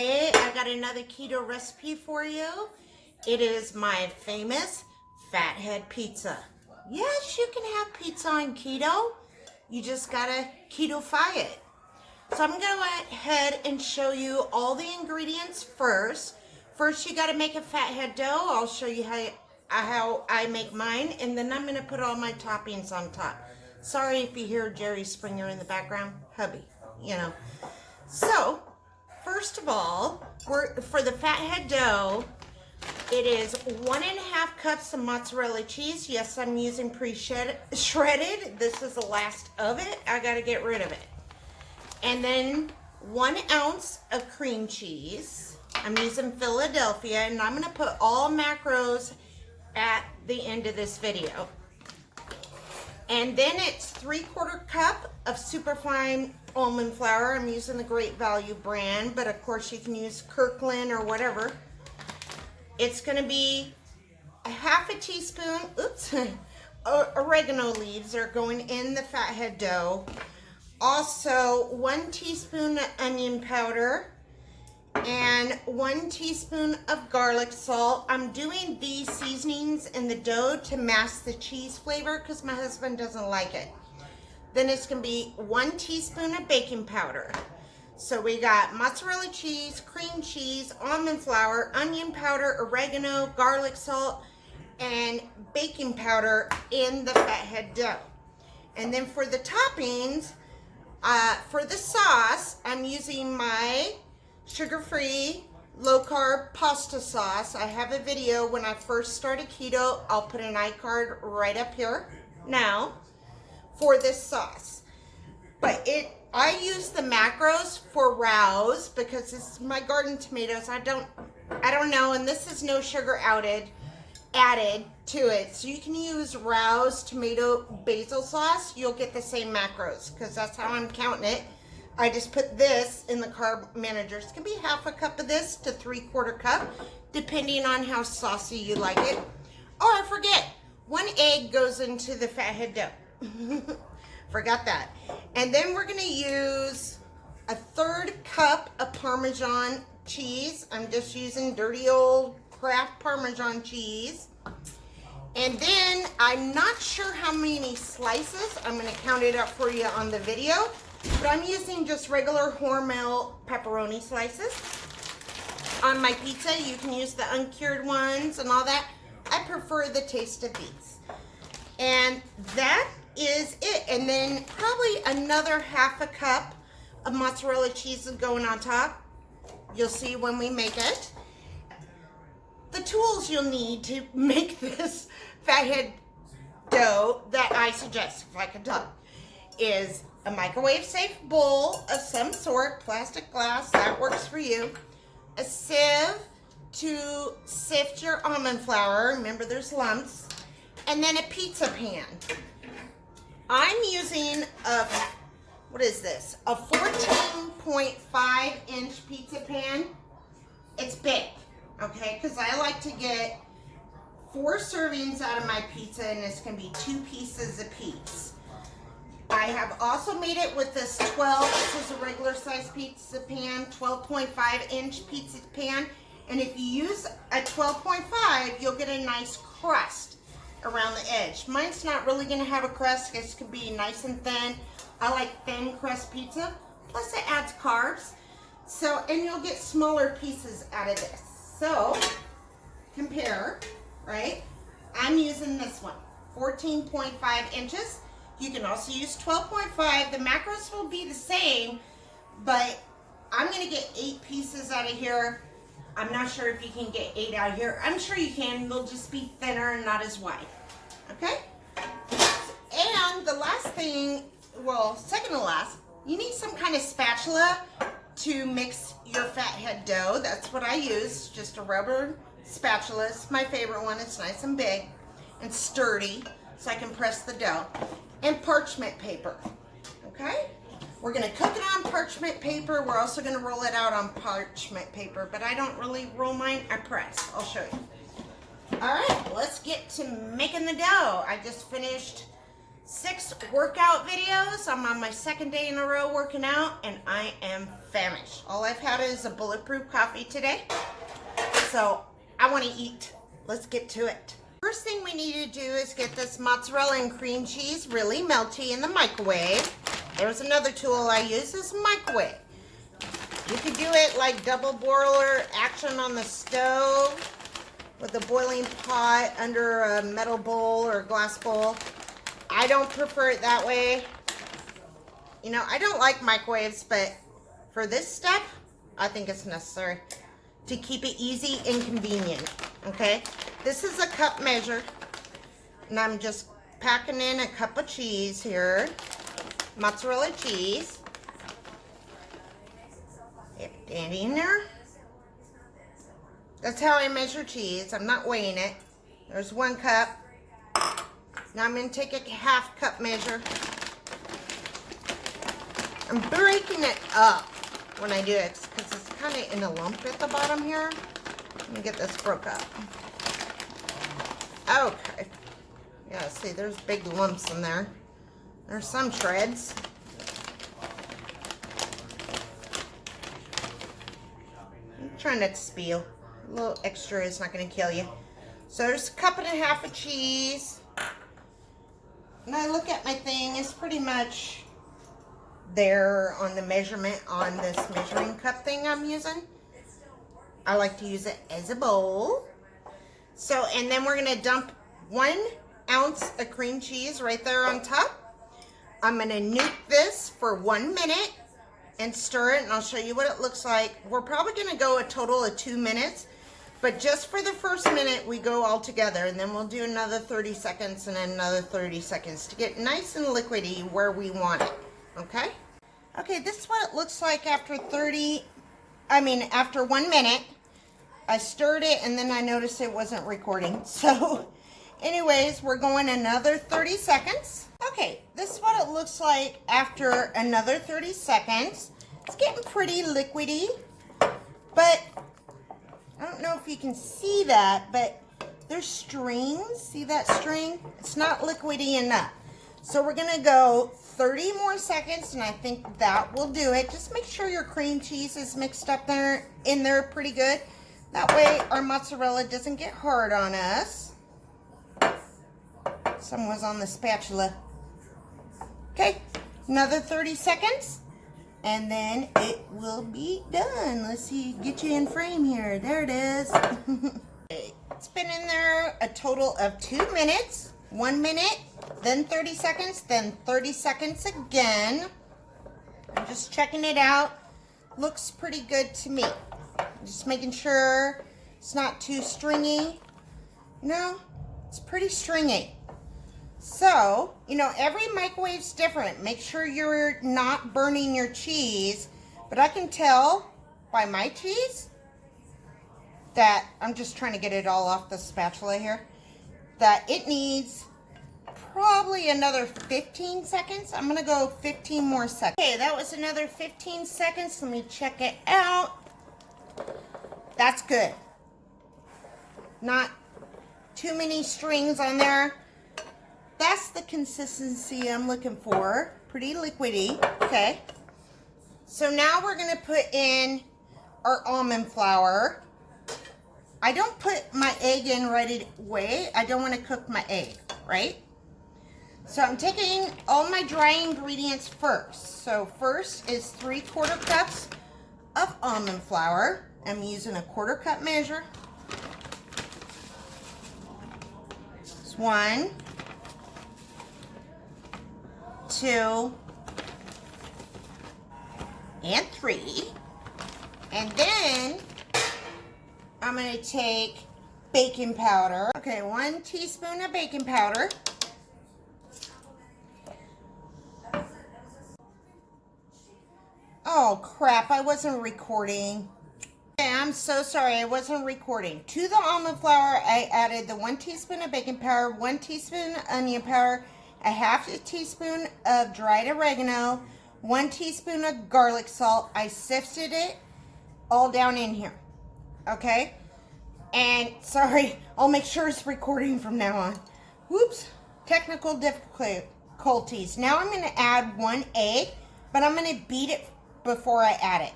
Today I got another keto recipe for you. It is my famous Fathead Pizza. Yes, you can have pizza on keto. You just gotta keto-fy it. So I'm gonna go ahead and show you all the ingredients first. First you gotta make a fathead dough. I'll show you how I make mine, and then I'm gonna put all my toppings on top. Sorry if you hear Jerry Springer in the background, hubby, you know. So, first of all, for the fathead dough, it is 1.5 cups of mozzarella cheese. Yes, I'm using pre-shredded. This is the last of it. I gotta get rid of it. And then 1 ounce of cream cheese. I'm using Philadelphia, and I'm gonna put all macros at the end of this video. And then it's 3/4 cup of superfine almond flour. I'm using the Great Value brand, but of course you can use Kirkland or whatever. It's going to be a 1/2 teaspoon, oregano leaves are going in the fathead dough. Also 1 teaspoon of onion powder and 1 teaspoon of garlic salt. I'm doing these seasonings in the dough to mask the cheese flavor because my husband doesn't like it. Then it's going to be 1 teaspoon of baking powder. So we got mozzarella cheese, cream cheese, almond flour, onion powder, oregano, garlic salt, and baking powder in the fathead dough. And then for the toppings, for the sauce, I'm using my sugar-free, low-carb pasta sauce. I have a video when I first started keto. I'll put an iCard right up here now for this sauce. But I use the macros for rouse because it's my garden tomatoes. I don't know, and this is no sugar added to it. So you can use rouse tomato basil sauce. You'll get the same macros because that's how I'm counting it. I just put this in the carb manager. It's gonna be 1/2 cup of this to 3/4 cup, depending on how saucy you like it. Oh, I forget, 1 egg goes into the fathead dough. Forgot that. And then we're gonna use 1/3 cup of Parmesan cheese. I'm just using dirty old Kraft Parmesan cheese. And then I'm not sure how many slices. I'm gonna count it up for you on the video. But I'm using just regular Hormel pepperoni slices. On my pizza, you can use the uncured ones and all that. I prefer the taste of these. And that is it. And then probably another 1/2 cup of mozzarella cheese is going on top. You'll see when we make it. The tools you'll need to make this fathead dough that I suggest, if I could talk, is a microwave-safe bowl of some sort, plastic, glass, that works for you. A sieve to sift your almond flour. Remember, there's lumps. And then a pizza pan. I'm using what is this? A 14.5 inch pizza pan. It's big, okay? Because I like to get 4 servings out of my pizza, and it's gonna be 2 pieces apiece. I have also made it with this this is a regular size pizza pan, 12.5 inch pizza pan. And if you use a 12.5, you'll get a nice crust around the edge. Mine's not really gonna have a crust. It's gonna be nice and thin. I like thin crust pizza. Plus it adds carbs. So, and you'll get smaller pieces out of this. So, compare, right? I'm using this one, 14.5 inches. You can also use 12.5. The macros will be the same, but I'm gonna get 8 pieces out of here. I'm not sure if you can get 8 out of here. I'm sure you can. They'll just be thinner and not as wide. Okay? And the last thing, well, second to last, you need some kind of spatula to mix your fathead dough. That's what I use, just a rubber spatula. It's my favorite one. It's nice and big and sturdy, so I can press the dough. And parchment paper. Okay? We're going to cook it on parchment paper. We're also going to roll it out on parchment paper, but I don't really roll mine. I press. I'll show you. All right, let's get to making the dough. I just finished 6 workout videos. I'm on my 2nd day in a row working out and I am famished. All I've had is a bulletproof coffee today. So I want to eat. Let's get to it. First thing we need to do is get this mozzarella and cream cheese really melty in the microwave. There's another tool I use, is microwave. You could do it like double boiler action on the stove with a boiling pot under a metal bowl or glass bowl. I don't prefer it that way. You know, I don't like microwaves, but for this step, I think it's necessary to keep it easy and convenient, okay? This is a cup measure, and I'm just packing in a cup of cheese here, mozzarella cheese. Get that in there. That's how I measure cheese. I'm not weighing it. There's 1 cup. Now I'm going to take a half cup measure. I'm breaking it up when I do it because it's kind of in a lump at the bottom here. Let me get this broke up. Okay. Yeah, see, there's big lumps in there. There's some shreds. I'm trying not to spill. A little extra is not going to kill you. So there's a cup and a half of cheese. And I look at my thing, it's pretty much there on the measurement on this measuring cup thing I'm using. I like to use it as a bowl. So, and then we're going to dump 1 ounce of cream cheese right there on top. I'm going to nuke this for 1 minute and stir it, and I'll show you what it looks like. We're probably going to go a total of 2 minutes, but just for the first minute, we go all together, and then we'll do another 30 seconds and then another 30 seconds to get nice and liquidy where we want it, okay? Okay, this is what it looks like after after 1 minute. I stirred it, and then I noticed it wasn't recording. So, anyways, we're going another 30 seconds. Okay, this is what it looks like after another 30 seconds. It's getting pretty liquidy, but I don't know if you can see that, but there's strings. See that string? It's not liquidy enough. So we're going to go 30 more seconds, and I think that will do it. Just make sure your cream cheese is mixed up in there pretty good. That way our mozzarella doesn't get hard on us. Some was on the spatula. Okay, another 30 seconds. And then it will be done. Let's see, get you in frame here. There it is. It's been in there a total of 2 minutes. 1 minute, then 30 seconds, then 30 seconds again. I'm just checking it out. Looks pretty good to me. Just making sure it's not too stringy. No, it's pretty stringy. So, you know, every microwave's different. Make sure you're not burning your cheese. But I can tell by my cheese that, I'm just trying to get it all off the spatula here, that it needs probably another 15 seconds. I'm going to go 15 more seconds. Okay, that was another 15 seconds. Let me check it out. That's good. Not too many strings on there. That's the consistency I'm looking for. Pretty liquidy. Okay. So now we're going to put in our almond flour. I don't put my egg in right away. I don't want to cook my egg, right? So I'm taking all my dry ingredients first. So first is 3/4 cups of almond flour. I'm using a 1/4 cup measure. It's 1, 2, and 3. And then I'm going to take baking powder. Okay, 1 teaspoon of baking powder. Oh crap, I wasn't recording. Okay, I'm so sorry, I wasn't recording. To the almond flour, I added the 1 teaspoon of baking powder, 1 teaspoon onion powder, a 1/2 teaspoon of dried oregano, 1 teaspoon of garlic salt. I sifted it all down in here. Okay? And sorry, I'll make sure it's recording from now on. Whoops, technical Colties. Now I'm going to add 1 egg, but I'm going to beat it before I add it.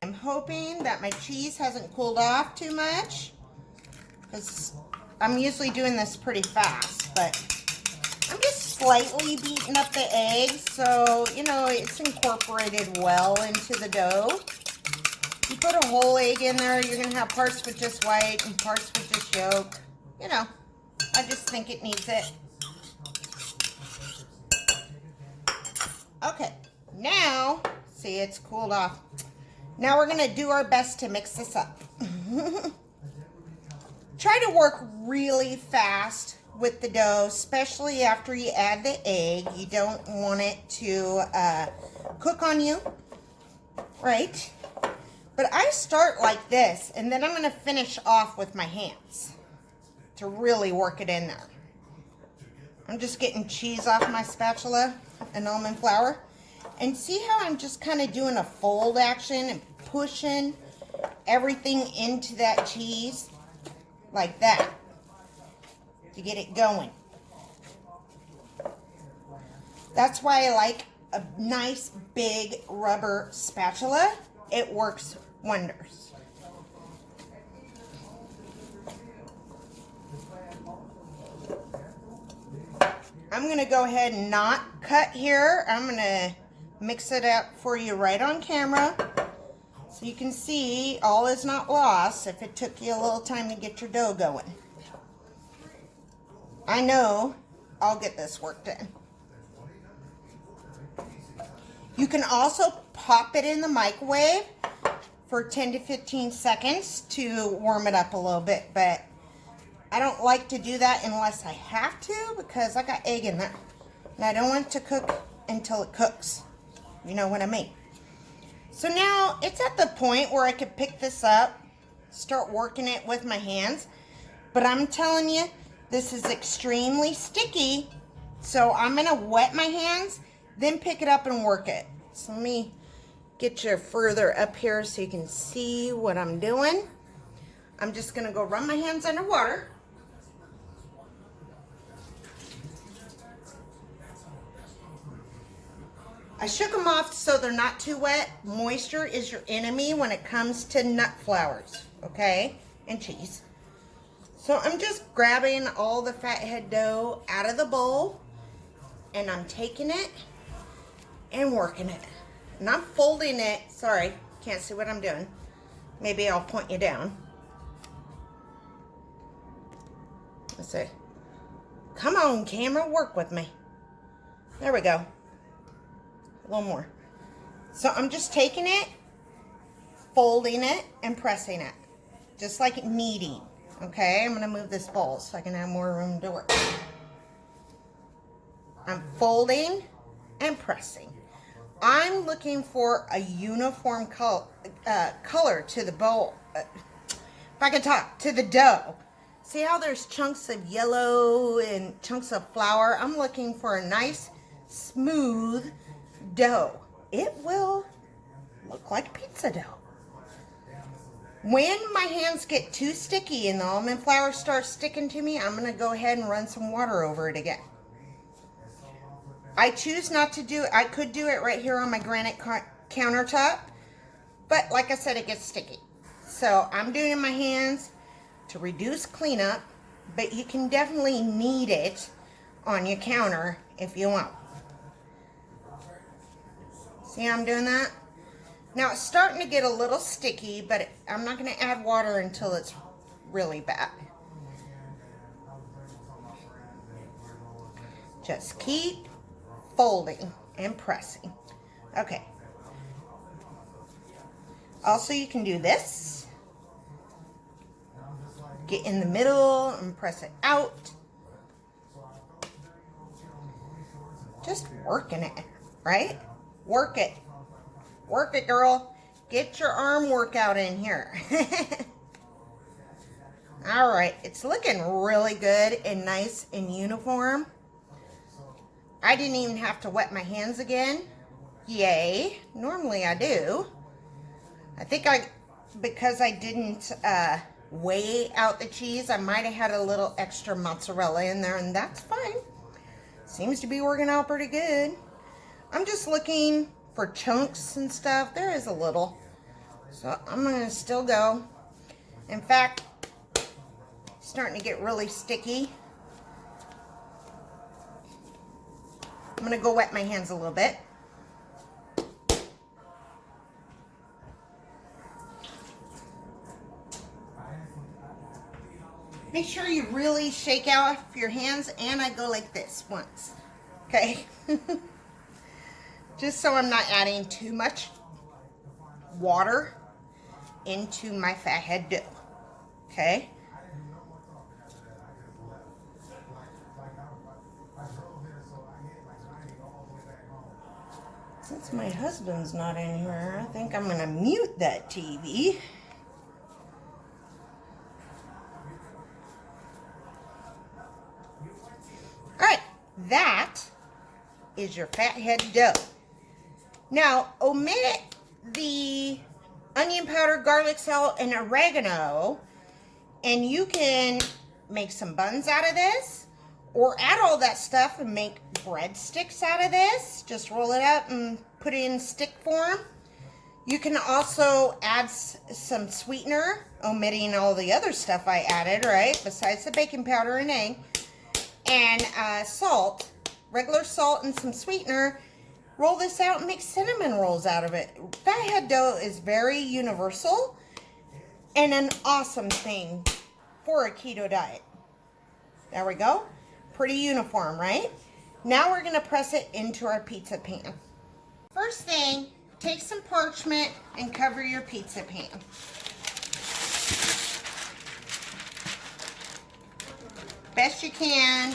I'm hoping that my cheese hasn't cooled off too much, because I'm usually doing this pretty fast, but I'm just slightly beating up the eggs so, you know, it's incorporated well into the dough. You put a whole egg in there, you're going to have parts with just white and parts with just yolk. You know, I just think it needs it. Okay, now, see, it's cooled off. Now we're going to do our best to mix this up. Try to work really fast with the dough, especially after you add the egg. You don't want it to cook on you, right? But I start like this, and then I'm going to finish off with my hands to really work it in there. I'm just getting cheese off my spatula and almond flour. And see how I'm just kind of doing a fold action and pushing everything into that cheese like that to get it going. That's why I like a nice big rubber spatula. It works wonders. I'm going to go ahead and not cut here. I'm going to mix it up for you right on camera so you can see all is not lost if it took you a little time to get your dough going. I know I'll get this worked in. You can also pop it in the microwave for 10 to 15 seconds to warm it up a little bit, but I don't like to do that unless I have to because I got egg in there. And I don't want it to cook until it cooks. You know what I mean? So now it's at the point where I could pick this up, start working it with my hands. But I'm telling you, this is extremely sticky. So I'm going to wet my hands, then pick it up and work it. So let me get you further up here so you can see what I'm doing. I'm just going to go run my hands under water. I shook them off so they're not too wet. Moisture is your enemy when it comes to nut flours, okay, and cheese. So I'm just grabbing all the fathead dough out of the bowl, and I'm taking it and working it. And I'm folding it. Sorry, can't see what I'm doing. Maybe I'll point you down. Let's see. Come on, camera, work with me. There we go. A little more. So I'm just taking it, folding it, and pressing it. Just like kneading. Okay, I'm going to move this bowl so I can have more room to work. I'm folding and pressing. I'm looking for a uniform color to the bowl. If I can talk, to the dough. See how there's chunks of yellow and chunks of flour? I'm looking for a nice, smooth dough. It will look like pizza dough. When my hands get too sticky and the almond flour starts sticking to me, I'm going to go ahead and run some water over it again. I choose not to do it. I could do it right here on my granite countertop, but like I said, it gets sticky. So I'm doing it in my hands to reduce cleanup, but you can definitely knead it on your counter if you want. See how I'm doing that? Now it's starting to get a little sticky, but I'm not going to add water until it's really bad. Just keep folding and pressing. Okay. Also, you can do this. Get in the middle and press it out. Just working it, right? Work it. Work it, girl. Get your arm workout in here. All right. It's looking really good and nice and uniform. I didn't even have to wet my hands again. Yay. Normally I do. I think because I didn't weigh out the cheese, I might have had a little extra mozzarella in there, and that's fine. Seems to be working out pretty good. I'm just looking for chunks and stuff. There is a little. So I'm going to still go. In fact, it's starting to get really sticky. I'm going to go wet my hands a little bit. Make sure you really shake out your hands, and I go like this once, okay? Just so I'm not adding too much water into my fathead dough, okay? Since my husband's not in here, I think I'm gonna mute that TV. That is your fathead dough. Now, omit the onion powder, garlic salt, and oregano, and you can make some buns out of this, or add all that stuff and make breadsticks out of this. Just roll it up and put it in stick form. You can also add some sweetener, omitting all the other stuff I added, right, besides the baking powder and egg. And salt, regular salt and some sweetener. Roll this out and make cinnamon rolls out of it. Fathead dough is very universal and an awesome thing for a keto diet. There we go. Pretty uniform, right? Now we're going to press it into our pizza pan. First thing, take some parchment and cover your pizza pan. Best you can.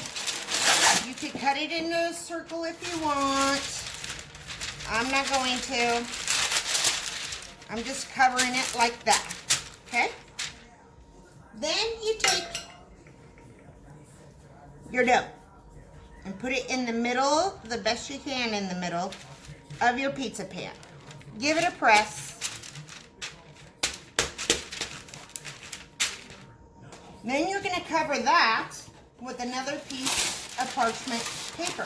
You could cut it into a circle if you want. I'm not going to. I'm just covering it like that. Okay? Then you take your dough and put it in the middle, the best you can in the middle of your pizza pan. Give it a press. Then you're going to cover that with another piece of parchment paper.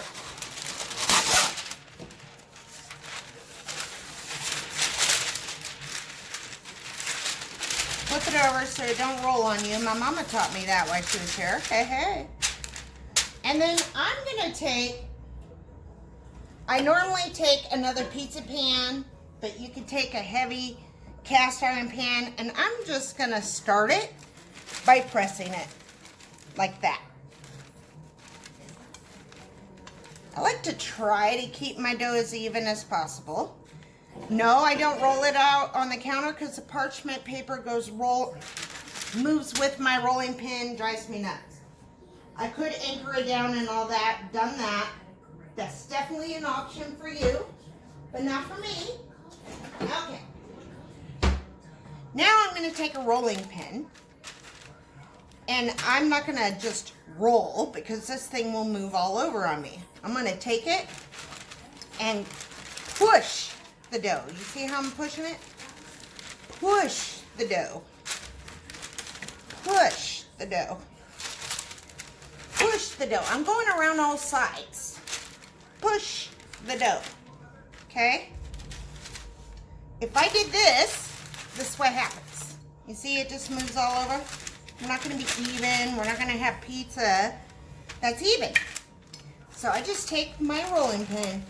Flip it over so it don't roll on you. My mama taught me that while she was here. Hey, hey. And then I'm going to take, I normally take another pizza pan, but you could take a heavy cast iron pan, and I'm just going to start it by pressing it like that. I like to try to keep my dough as even as possible. No, I don't roll it out on the counter because the parchment paper moves with my rolling pin, drives me nuts. I could anchor it down and all that, done that. That's definitely an option for you, but not for me. Okay. Now I'm going to take a rolling pin, and I'm not going to just roll because this thing will move all over on me. I'm going to take it and push the dough. You see how I'm pushing it? Push the dough. Push the dough. Push the dough. I'm going around all sides. Push the dough. Okay? If I did this is what happens. You see it just moves all over? We're not going to be even. We're not going to have pizza that's even. So I just take my rolling pin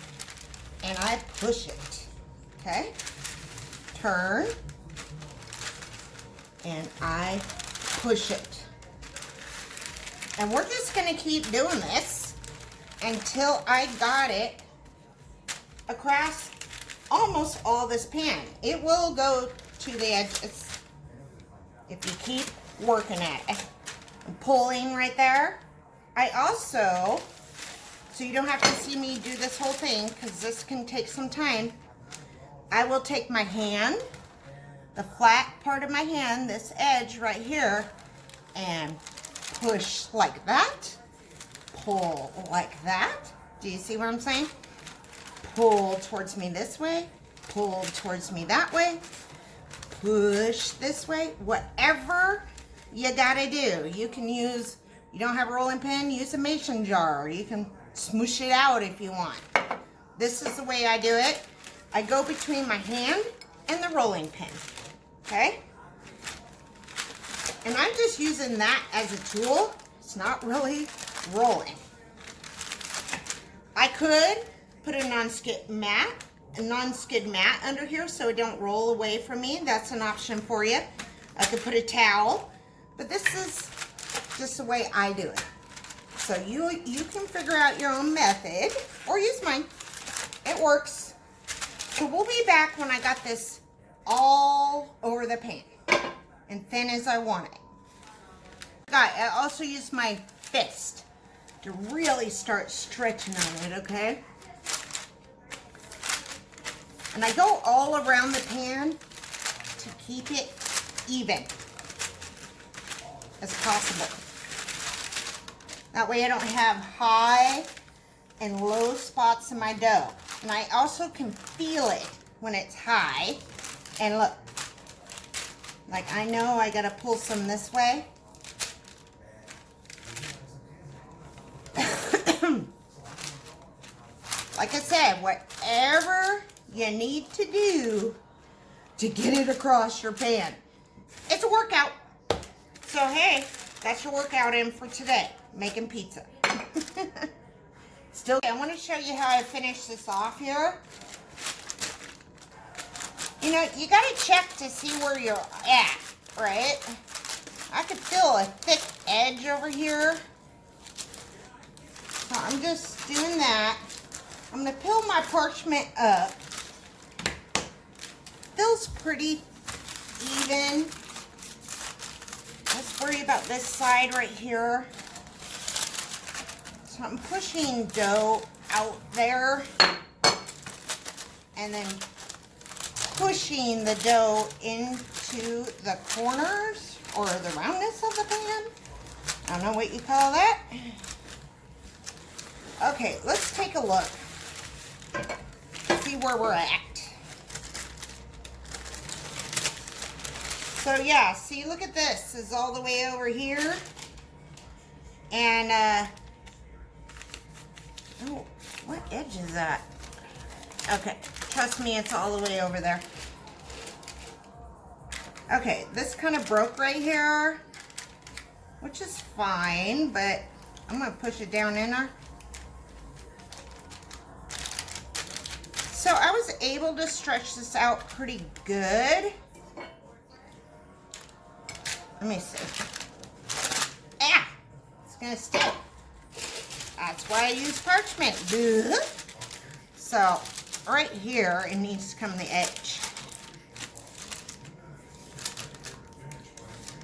and I push it. Okay? Turn. And I push it. And we're just going to keep doing this until I got it across almost all this pan. It will go to the edges if you keep working at it. I'm pulling right there. I also, so you don't have to see me do this whole thing because this can take some time, I will take my hand, the flat part of my hand, this edge right here, and push like that, pull like that. Do you see what I'm saying? Pull towards me this way, pull towards me that way, push this way, whatever you gotta do. You can use, you don't have a rolling pin, use a mason jar. You can smoosh it out if you want. This is the way I do it. I go between my hand and the rolling pin, okay? And I'm just using that as a tool. It's not really rolling. I could put a non-skid mat under here so it don't roll away from me. That's an option for you. I could put a towel, but this is just the way I do it. So you can figure out your own method or use mine. It works. So we'll be back when I got this all over the pan and thin as I want it. I also use my fist to really start stretching on it, okay? And I go all around the pan to keep it even as possible. That way I don't have high and low spots in my dough. And I also can feel it when it's high. And look, like I know I gotta pull some this way. Like I said, whatever you need to do to get it across your pan. It's a workout. So hey, that's your workout in for today, making pizza. Still, I want to show you how I finish this off here. You know, you got to check to see where you're at, right? I could feel a thick edge over here. So I'm just doing that. I'm going to peel my parchment up. Feels pretty even. Let's worry about this side right here. So I'm pushing dough out there and then pushing the dough into the corners or the roundness of the pan. I don't know what you call that. Okay, let's take a look. See where we're at. So yeah, see, look at this. This is all the way over here. And, oh, what edge is that? Okay, trust me, it's all the way over there. Okay, this kind of broke right here, which is fine, but I'm going to push it down in there. So I was able to stretch this out pretty good. Let me see. Ah, it's gonna stick. That's why I use parchment. Duh. So right here, it needs to come to the edge.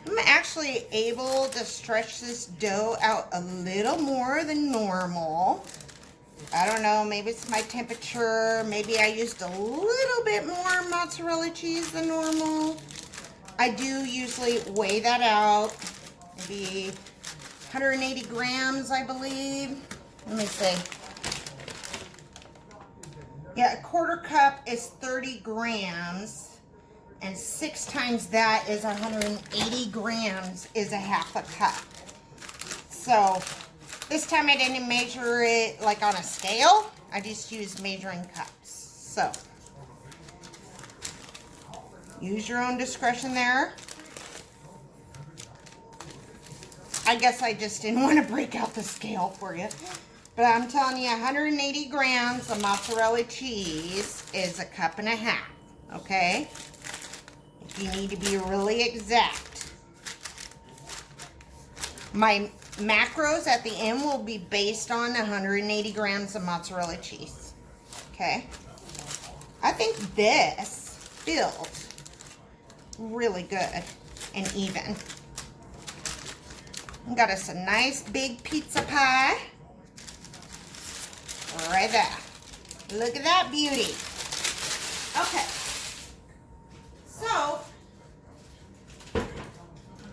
I'm actually able to stretch this dough out a little more than normal. I don't know, maybe it's my temperature. Maybe I used a little bit more mozzarella cheese than normal. I do usually weigh that out. Maybe 180 grams, I believe. Let me see. Yeah, a quarter cup is 30 grams. And 6 times that is 180 grams is a half a cup. So this time I didn't measure it like on a scale. I just used measuring cups. So use your own discretion there. I guess I just didn't want to break out the scale for you. But I'm telling you, 180 grams of mozzarella cheese is a cup and a half. Okay? If you need to be really exact. My macros at the end will be based on 180 grams of mozzarella cheese. Okay? I think this feels really good and even. Got us a nice big pizza pie. Right there. Look at that beauty. Okay. So,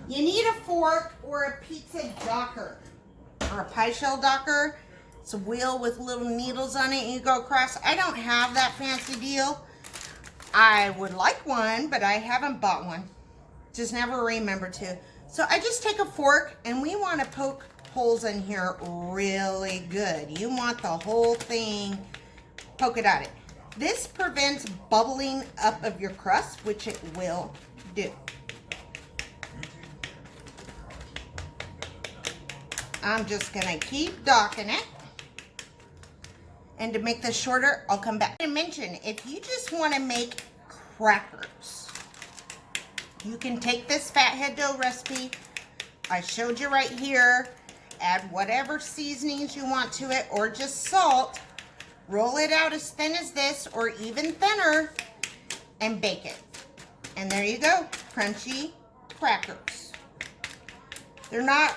you need a fork or a pizza docker or a pie shell docker. It's a wheel with little needles on it and you go across. I don't have that fancy deal. I would like one, but I haven't bought one. Just never remember to. So I just take a fork and we want to poke holes in here really good. You want the whole thing polka dotted. This prevents bubbling up of your crust, which it will do. I'm just gonna keep docking it. And to make this shorter, I'll come back and mention, if you just wanna make crackers, you can take this fathead dough recipe I showed you right here, add whatever seasonings you want to it, or just salt, roll it out as thin as this, or even thinner, and bake it. And there you go, crunchy crackers. They're not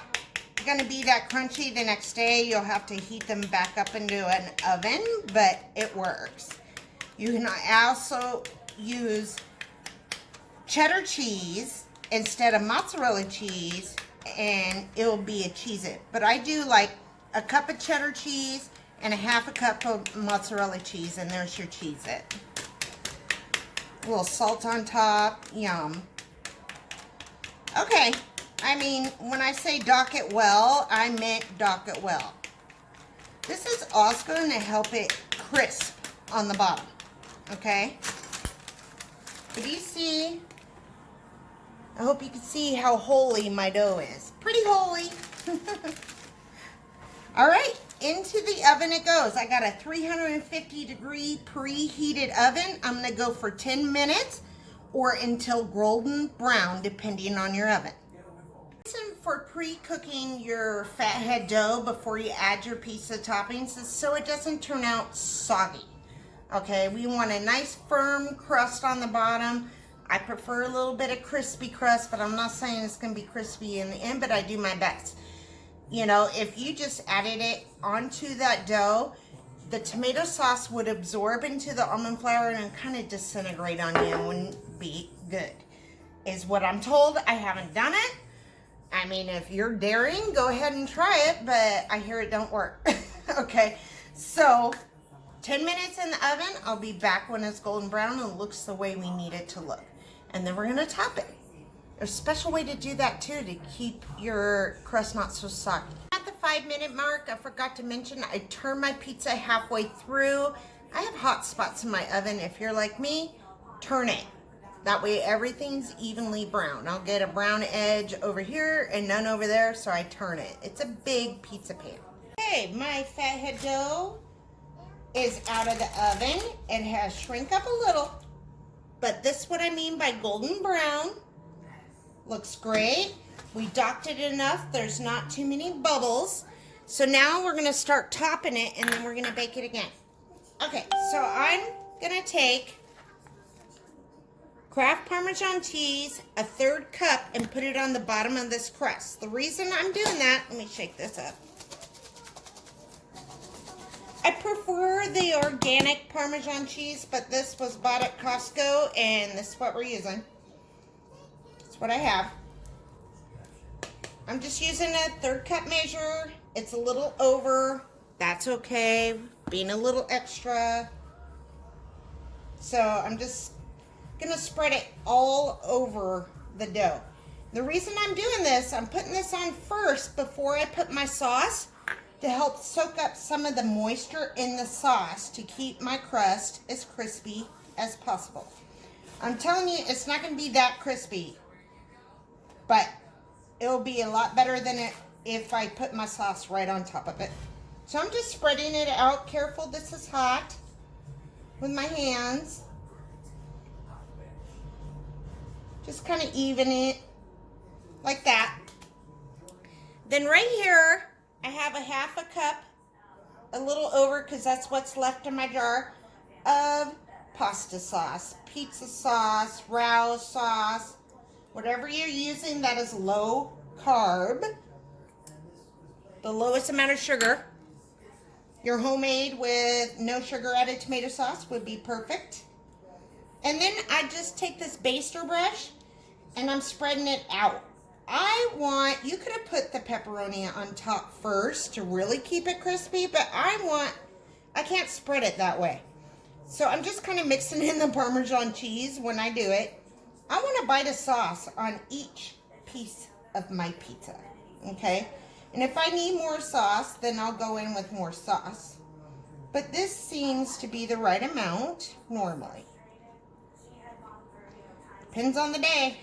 gonna be that crunchy the next day. You'll have to heat them back up into an oven, but it works. You can also use cheddar cheese instead of mozzarella cheese, and it'll be a Cheez-It. But I do like a cup of cheddar cheese and a half a cup of mozzarella cheese, and there's your Cheez-It. A little salt on top, yum. Okay, I mean, when I say dock it well, I meant dock it well. This is also going to help it crisp on the bottom, okay? But you see, I hope you can see how holy my dough is. Pretty holy. All right, into the oven it goes. I got a 350-degree preheated oven. I'm going to go for 10 minutes or until golden brown, depending on your oven. The reason for pre-cooking your fathead dough before you add your pizza toppings is so it doesn't turn out soggy. Okay, we want a nice firm crust on the bottom. I prefer a little bit of crispy crust, but I'm not saying it's going to be crispy in the end, but I do my best. You know, if you just added it onto that dough, the tomato sauce would absorb into the almond flour and kind of disintegrate on you and wouldn't be good, is what I'm told. I haven't done it. I mean, if you're daring, go ahead and try it, but I hear it don't work. Okay, so 10 minutes in the oven. I'll be back when it's golden brown and looks the way we need it to look. And then we're going to top it. There's a special way to do that too, to keep your crust not so soggy. At the 5-minute mark, I forgot to mention, I turn my pizza halfway through. I have hot spots in my oven. If you're like me, turn it. That way everything's evenly brown. I'll get a brown edge over here and none over there, so I turn it. It's a big pizza pan. Okay, my fathead dough is out of the oven. It has shrink up a little, but this is what I mean by golden brown. Looks great. We docked it enough. There's not too many bubbles. So now we're going to start topping it, and then we're going to bake it again. Okay, so I'm going to take Kraft Parmesan cheese, a 1/3 cup, and put it on the bottom of this crust. The reason I'm doing that, let me shake this up. I prefer the organic Parmesan cheese, but this was bought at Costco, and this is what we're using. That's what I have. I'm just using a 1/3 cup measure. It's a little over. That's okay. Being a little extra. So I'm just gonna spread it all over the dough. The reason I'm doing this, I'm putting this on first before I put my sauce to help soak up some of the moisture in the sauce to keep my crust as crispy as possible. I'm telling you, it's not going to be that crispy, but it'll be a lot better than it if I put my sauce right on top of it. So I'm just spreading it out. Careful, this is hot, with my hands. Just kind of even it like that. Then right here, I have a 1/2 cup, a little over because that's what's left in my jar, of pasta sauce, pizza sauce, Rouse sauce, whatever you're using that is low carb, the lowest amount of sugar. Your homemade with no sugar added tomato sauce would be perfect. And then I just take this baster brush and I'm spreading it out. You could have put the pepperoni on top first to really keep it crispy, but I can't spread it that way. So I'm just kind of mixing in the Parmesan cheese when I do it. I want a bite of sauce on each piece of my pizza, okay? And if I need more sauce, then I'll go in with more sauce. But this seems to be the right amount normally. Depends on the day.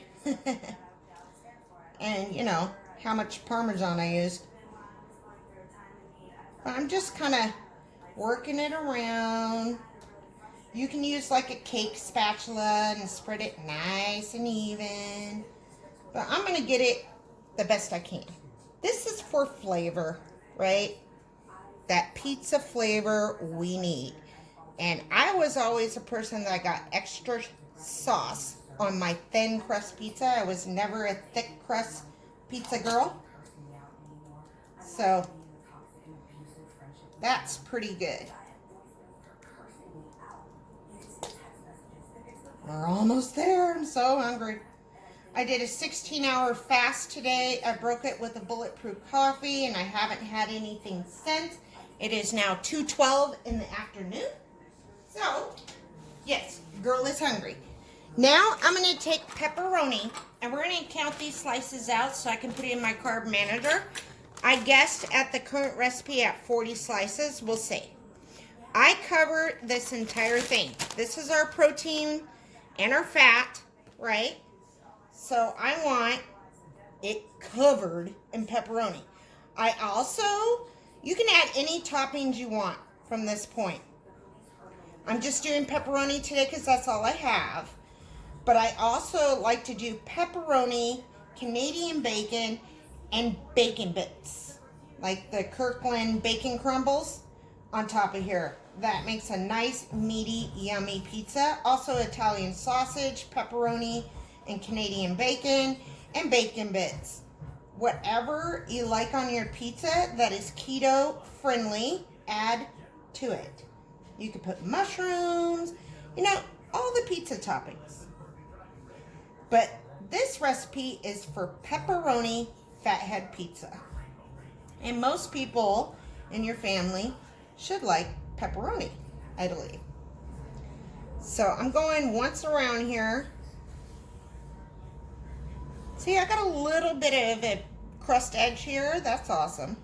And, you know, how much Parmesan I use. But I'm just kind of working it around. You can use like a cake spatula and spread it nice and even. But I'm going to get it the best I can. This is for flavor, right? That pizza flavor we need. And I was always a person that got extra sauce on my thin crust pizza. I was never a thick crust pizza girl. So that's pretty good. We're almost there. I'm so hungry. I did a 16-hour fast today. I broke it with a bulletproof coffee, and I haven't had anything since. It is now 2:12 in the afternoon. So, yes, girl is hungry. Now, I'm going to take pepperoni, and we're going to count these slices out so I can put it in my carb manager. I guessed at the current recipe at 40 slices. We'll see. I cover this entire thing. This is our protein and our fat, right? So I want it covered in pepperoni. I also, you can add any toppings you want from this point. I'm just doing pepperoni today because that's all I have. But I also like to do pepperoni, Canadian bacon, and bacon bits. Like the Kirkland bacon crumbles on top of here. That makes a nice, meaty, yummy pizza. Also Italian sausage, pepperoni, and Canadian bacon, and bacon bits. Whatever you like on your pizza that is keto friendly, add to it. You could put mushrooms, you know, all the pizza toppings. But this recipe is for pepperoni fathead pizza. And most people in your family should like pepperoni, I believe. So I'm going once around here. See, I got a little bit of a crust edge here. That's awesome.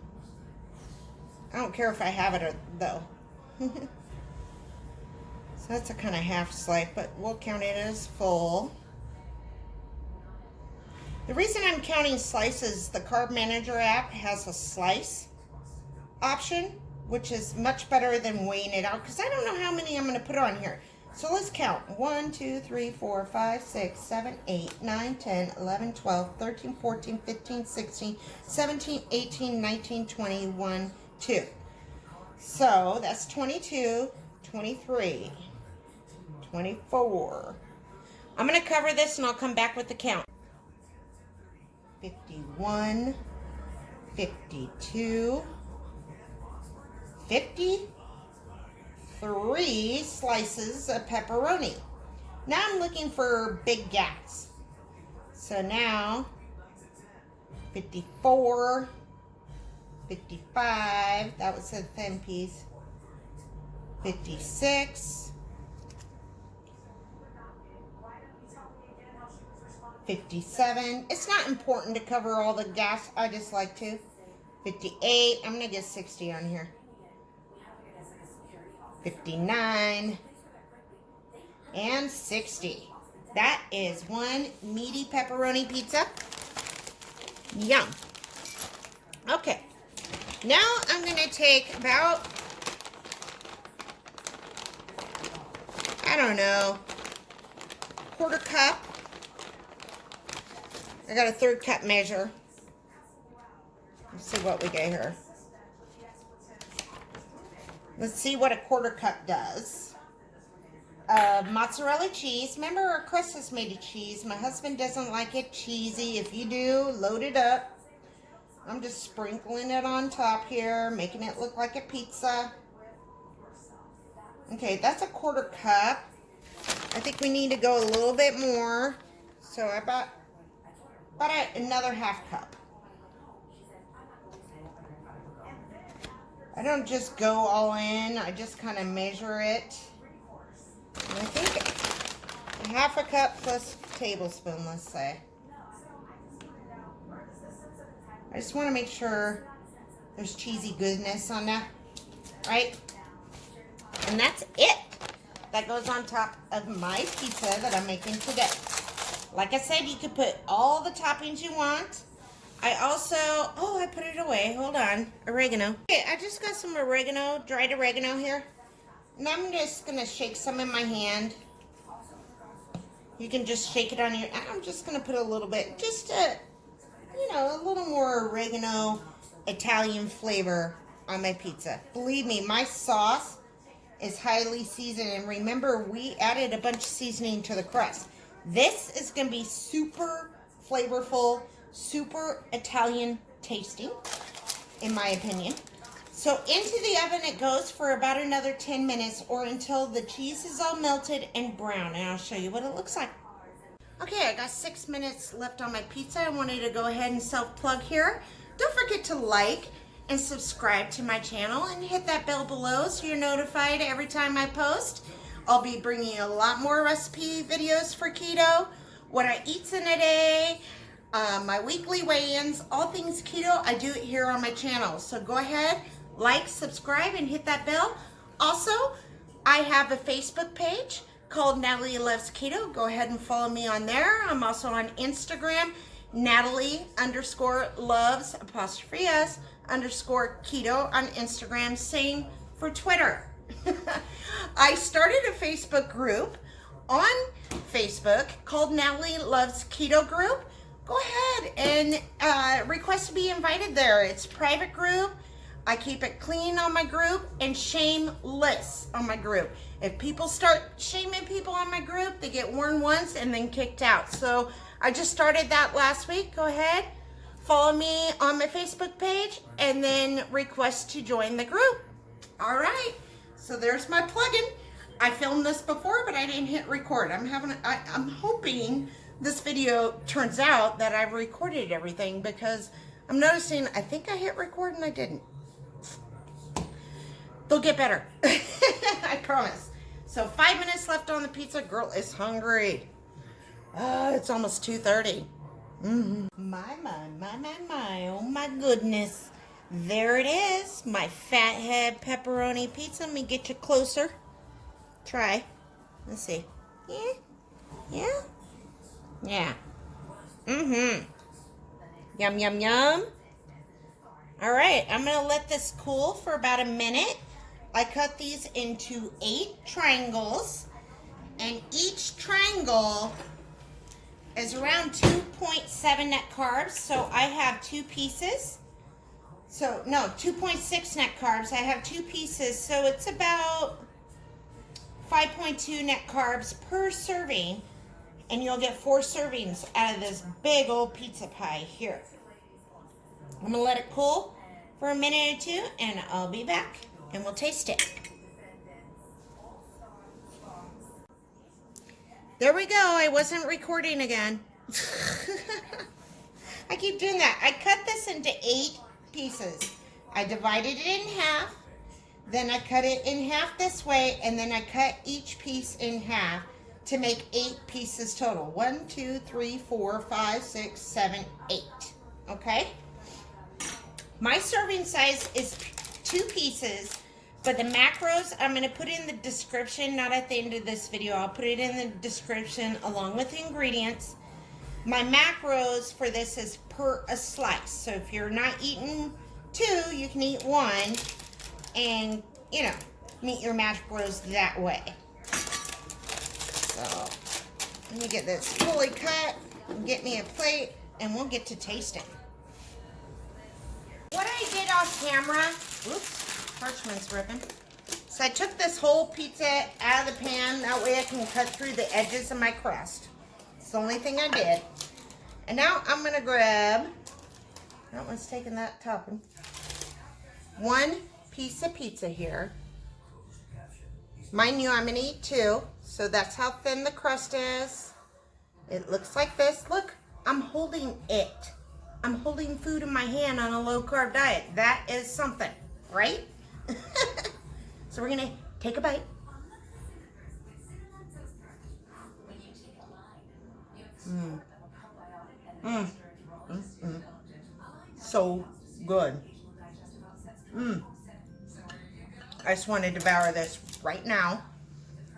I don't care if I have it though. So that's a kind of half slice, but we'll count it as full. The reason I'm counting slices, the Carb Manager app has a slice option, which is much better than weighing it out, because I don't know how many I'm going to put on here. So let's count. 1, 2, 3, 4, 5, 6, 7, 8, 9, 10, 11, 12, 13, 14, 15, 16, 17, 18, 19, 20, 1, 2. So that's 22, 23, 24. I'm going to cover this and I'll come back with the count. 51, 52, 53 slices of pepperoni. Now I'm looking for big gaps. So now 54, 55, that was a thin piece. 56, 57. It's not important to cover all the gaps. I just like to. 58. I'm going to get 60 on here. 59. And 60. That is one meaty pepperoni pizza. Yum. Okay. Now I'm going to take about, I don't know, quarter cup. I got a 1/3 cup measure. Let's see what we get here. Let's see what a 1/4 cup does. Mozzarella cheese. Remember, our crust is made of cheese. My husband doesn't like it cheesy. If you do, load it up. I'm just sprinkling it on top here, making it look like a pizza. Okay, that's a 1/4 cup. I think we need to go a little bit more. So about another 1/2 cup. I don't just go all in. I just kind of measure it. And I think 1/2 cup plus tablespoon, let's say. I just want to make sure There's cheesy goodness on that, right? And that's it. That goes on top of my pizza that I'm making today. Like I said, you could put all the toppings you want. I also, oh, I put it away. Hold on. Oregano. Okay, I just got some oregano, dried oregano here. And I'm just going to shake some in my hand. You can just shake it on your, I'm just going to put a little bit, just a, you know, a little more oregano Italian flavor on my pizza. Believe me, my sauce is highly seasoned. And remember, we added a bunch of seasoning to the crust. This is going to be super flavorful, super Italian tasting, in my opinion. So into the oven it goes for about another 10 minutes or until the cheese is all melted and brown. And I'll show you what it looks like. Okay, I got 6 minutes left on my pizza. I wanted to go ahead and self-plug here. Don't forget to like and subscribe to my channel and hit that bell below so you're notified every time I post. I'll be bringing a lot more recipe videos for keto, what I eat in a day, my weekly weigh-ins, all things keto. I do it here on my channel. So go ahead, like, subscribe, and hit that bell. Also, I have a Facebook page called Natalie Loves Keto. Go ahead and follow me on there. I'm also on Instagram, Natalie_loves_keto on Instagram. Same for Twitter. I started a Facebook group on Facebook called Natalie Loves Keto Group. Go ahead and request to be invited there. It's a private group. I keep it clean on my group and shameless on my group. If people start shaming people on my group, they get warned once and then kicked out. So I just started that last week. Go ahead, follow me on my Facebook page, and then request to join the group. All right, so there's my plugin. I filmed this before, but I didn't hit record. I'm hoping this video turns out that I've recorded everything, because I'm noticing I think I hit record and I didn't. They'll get better. I promise. So 5 minutes left on the pizza. Girl is hungry. It's almost 2:30. My, oh my goodness. There it is. My Fathead Pepperoni Pizza. Let me get you closer. Try. Let's see. Yeah? Yeah? Yeah. Yum, yum, yum. All right, I'm going to let this cool for about a minute. I cut these into 8 triangles, and each triangle is around 2.7 net carbs. So I have 2 pieces. So, no, 2.6 net carbs. I have 2 pieces, so it's about 5.2 net carbs per serving. And you'll get 4 servings out of this big old pizza pie here. I'm going to let it cool for a minute or 2, and I'll be back, and we'll taste it. There we go. I wasn't recording again. I keep doing that. I cut this into 8 pieces. I divided it in half. Then I cut it in half this way, and then I cut each piece in half to make 8 pieces total. 1, 2, 3, 4, 5, 6, 7, 8. Okay? My serving size is 2 pieces, but the macros I'm going to put in the description, not at the end of this video. I'll put it in the description along with the ingredients. My macros for this is per a slice. So if you're not eating 2, you can eat 1 and, you know, meet your macros that way. So let me get this fully cut and get me a plate, and we'll get to tasting. What I did off camera, oops, parchment's ripping. So I took this whole pizza out of the pan, that way I can cut through the edges of my crust. It's the only thing I did. And now I'm gonna grab, that one's taking that topping, 1 piece of pizza here. Mind you, I'm gonna eat 2, so that's how thin the crust is. It looks like this. Look, I'm holding it. I'm holding food in my hand on a low-carb diet. That is something, right? So we're gonna take a bite. So good. I just want to devour this right now.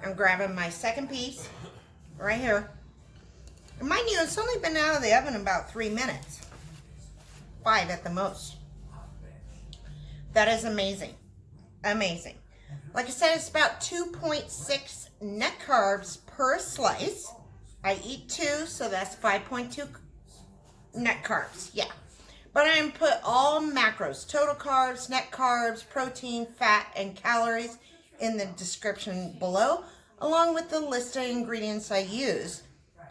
I'm grabbing my second piece right here. And mind you, it's only been out of the oven about 3 minutes. 5 at the most. That is amazing. Amazing. Like I said, it's about 2.6 net carbs per slice. I eat 2, so that's 5.2 net carbs. Yeah. But I'm going to put all macros, total carbs, net carbs, protein, fat, and calories in the description below, along with the list of ingredients I use.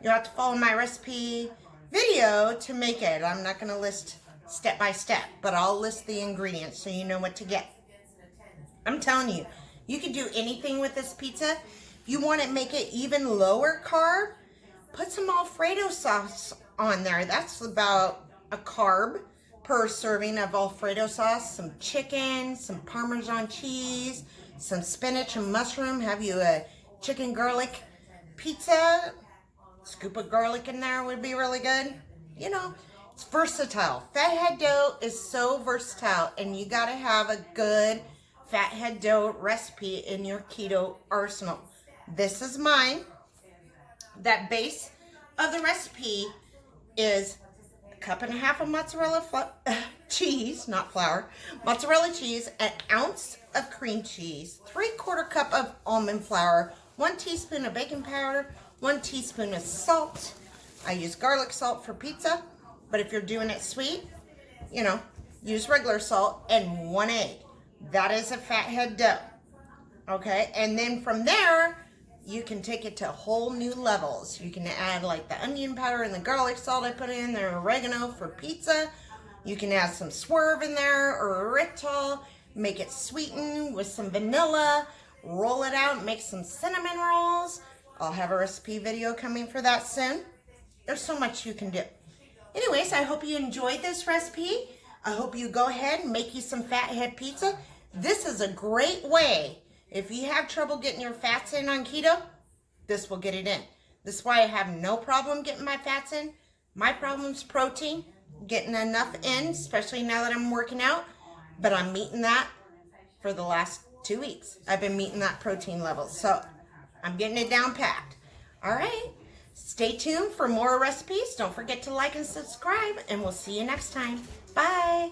You'll have to follow my recipe video to make it. I'm not going to list step by step, but I'll list the ingredients so you know what to get. I'm telling you, you can do anything with this pizza. If you want to make it even lower carb, put some Alfredo sauce on there. That's about a carb per serving of Alfredo sauce. Some chicken, some Parmesan cheese, some spinach and mushroom. Have you a chicken garlic pizza? Scoop of garlic in there would be really good. You know, it's versatile. Fathead dough is so versatile, and you got to have a good fathead dough recipe in your keto arsenal. This is mine. That base of the recipe is a cup and a half of mozzarella cheese, not flour, mozzarella cheese, an ounce of cream cheese, 3/4 cup of almond flour, 1 teaspoon of baking powder, 1 teaspoon of salt. I use garlic salt for pizza, but if you're doing it sweet, you know, use regular salt, and 1 egg. That is a fathead dough. Okay, and then from there, you can take it to whole new levels. You can add like the onion powder and the garlic salt I put in there, oregano for pizza. You can add some swerve in there or erythritol. Make it sweeten with some vanilla. Roll it out and make some cinnamon rolls. I'll have a recipe video coming for that soon. There's so much you can do. Anyways, I hope you enjoyed this recipe. I hope you go ahead and make you some fathead pizza. This is a great way. If you have trouble getting your fats in on keto, this will get it in. This is why I have no problem getting my fats in. My problem is protein, getting enough in, especially now that I'm working out. But I'm meeting that for the last 2 weeks. I've been meeting that protein level. So I'm getting it down packed. All right. Stay tuned for more recipes. Don't forget to like and subscribe, and we'll see you next time. Bye.